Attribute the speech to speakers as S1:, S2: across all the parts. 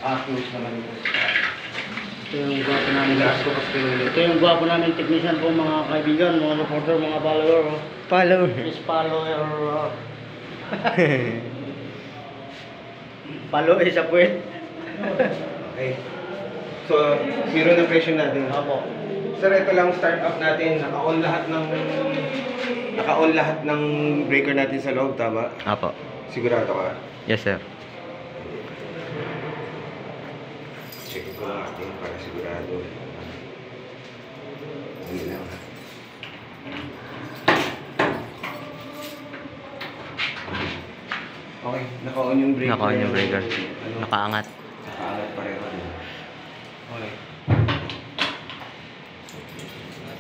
S1: naka-close naman ito.
S2: Ito yung gwapo namin. Ito yung gwapo namin technician po mga kaibigan, mga reporter, mga follower.
S3: Follower.
S2: Please follower. Follow is a point.
S1: Okay. So, zero na pressure natin.
S2: Opo.
S1: Sir, ito lang start up natin. Naka-on lahat ng breaker natin sa loob, tama?
S3: Apo.
S1: Sigurado ka?
S3: Yes, sir.
S1: Check ko lang natin para sigurado. Hindi lang. Okay, naka-on yung breaker.
S3: Naka-on yung breaker.
S1: Ano?
S3: Nakaangat.
S1: Nakaangat pareho din. Okay.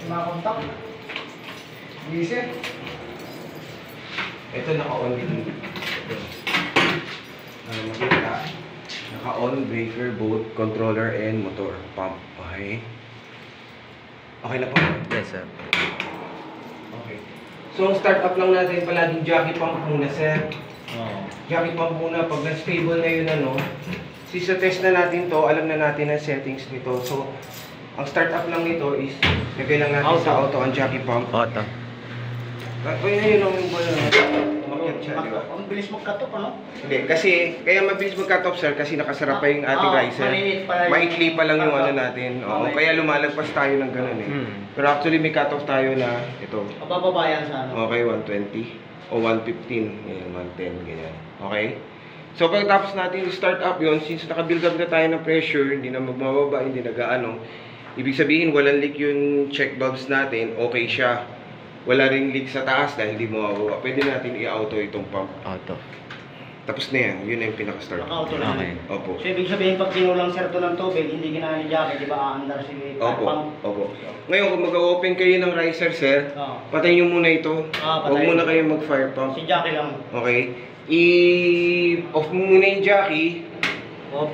S2: Mga kontak. Easy.
S1: Ito naka-on din. Ito. Makita. Naka-on, breaker, both, controller, and motor. Pump. Okay. Okay na po.
S3: Yes, sir.
S1: Okay. So, ang start up lang natin palaging jockey pump muna, sir. Jockey pump muna. Pag na-stable na yun, ano, sa test na natin to, alam na natin ang settings nito. So, ang start up lang nito is, lagay lang natin sa auto ang jockey pump.
S3: Auto.
S1: Kaya yun ang yung bola na umakyat siya, di ba?
S2: Ang bilis magkatok, ano?
S1: Hindi, kasi, kaya mabilis mag-cut off, sir, kasi nakasarap pa yung ating riser.
S2: Maliit pala yung
S1: Maikli pa lang yung
S2: cut
S1: ano
S2: off.
S1: natin. Oo,
S2: Okay.
S1: kaya lumalagpas tayo ng ganun eh. Pero actually, may cut off tayo na, ito,
S2: Mababayan sa ano?
S1: okay, 120 o 115, ganyan, 110, ganyan. Okay? So, pagkatapos natin i-start up yun, since naka-build up na tayo ng pressure, hindi na magmababa, hindi nag-ano, ibig sabihin, walang leak yung check valves natin, okay siya. Wala ring leak sa taas dahil hindi mo mababa. Pwede natin i-auto itong pump.
S3: Auto.
S1: Tapos na yan, yun na yung pinaka-start.
S2: Naka-auto lang.
S3: Okay.
S1: Opo.
S2: So, ibig sabihin, pag sinulang sir to ng tubig, hindi ginamit ni Jackie, di ba, aandar si
S1: Opo.
S2: pump?
S1: Opo. Ngayon, kung mag-open kayo ng riser, sir,
S2: Oo.
S1: patayin nyo muna ito.
S2: Patayin.
S1: Huwag muna kayo mag-fire pump.
S2: Si Jackie lang.
S1: Okay? I-off mo muna yung jockey.
S2: Oh.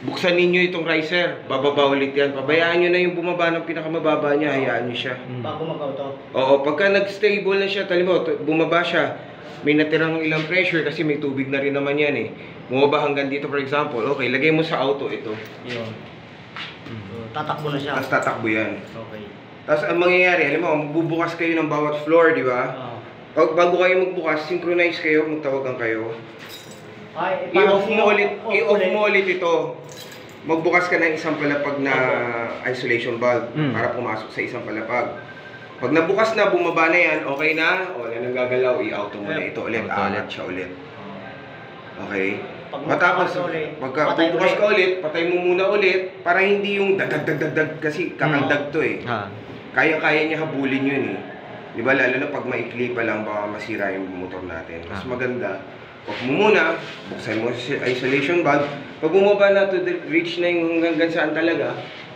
S1: Buksan ninyo itong riser. Bababa ulit yan. Pabayaan nyo na yung bumaba ng pinakamababa niya. Hayaan nyo siya.
S2: Bago mag-auto.
S1: Oo, pagka nag-stable na siya, tali mo, bumaba siya, may natirang ilang pressure kasi may tubig na rin naman yan eh. Bumaba hanggang dito for example, okay, lagay mo sa auto ito.
S2: Yun. So, tatakbo na siya.
S1: Tapos tatakbo yan.
S2: Okay.
S1: Tapos ang mangyayari, alam mo, magbubukas kayo ng bawat floor, di ba?
S2: Oo.
S1: Bago kayo magbukas, synchronize kayo, magtawagan kayo.
S2: Ay,
S1: I-off mo ulit ito. Magbukas ka ng isang palapag na isolation valve para pumasok sa isang palapag. Pag nabukas na, bumaba na yan, okay na, o yan ang gagalaw, i-auto mo na ito ulit, aangat siya ulit. Okay? Matapos, pagka bubukas ka ulit, patay mo muna ulit, para hindi yung dagdag, kasi kakaldag to eh. Kaya-kaya niya habulin yun eh. Di ba, lalo na pag maikli pa lang, baka masira yung motor natin. Mas maganda, huwag mo muna, buksan mo sa isolation valve. Pag bumaba na to reach na yung hanggang saan talaga,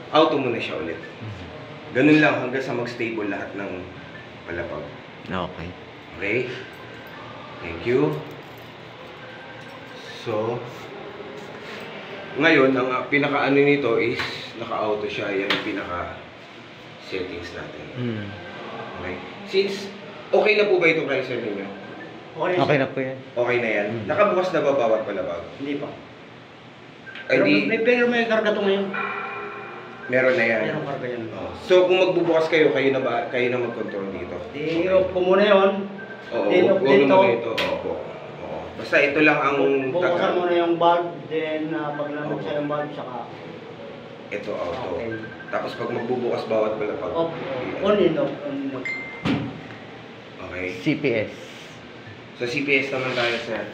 S1: auto mo na siya ulit. Ganun lang hanggang sa mag-stable lahat ng palapag.
S3: Okay.
S1: Okay? Thank you. So, ngayon, ang pinaka-ano nito is naka-auto siya. Yan ang pinaka-settings natin. Okay? Since, okay na po ba itong riser ninyo?
S3: Okay na po yan.
S1: Okay na yan? Nakabukas na ba bawat palapag?
S2: Hindi pa.
S1: Ay,
S2: Pero may karga to ngayon.
S1: meron na yan.
S2: Meron karga yan.
S1: Oh. So, kung magbubukas kayo, kayo na mag-control dito.
S2: I-off ko muna yun.
S1: Oo,
S2: Then,
S1: huwag
S2: dito.
S1: naman ito. Oo. Basta ito lang ang
S2: Bukasan muna yung valve, then pag nabuksan yung valve, saka
S1: ito, auto.
S2: okay.
S1: Tapos pag magbubukas bawat palapag.
S2: Off. On and off. On and off.
S1: Okay.
S3: CPS.
S1: Sa CPS naman tayo, sir.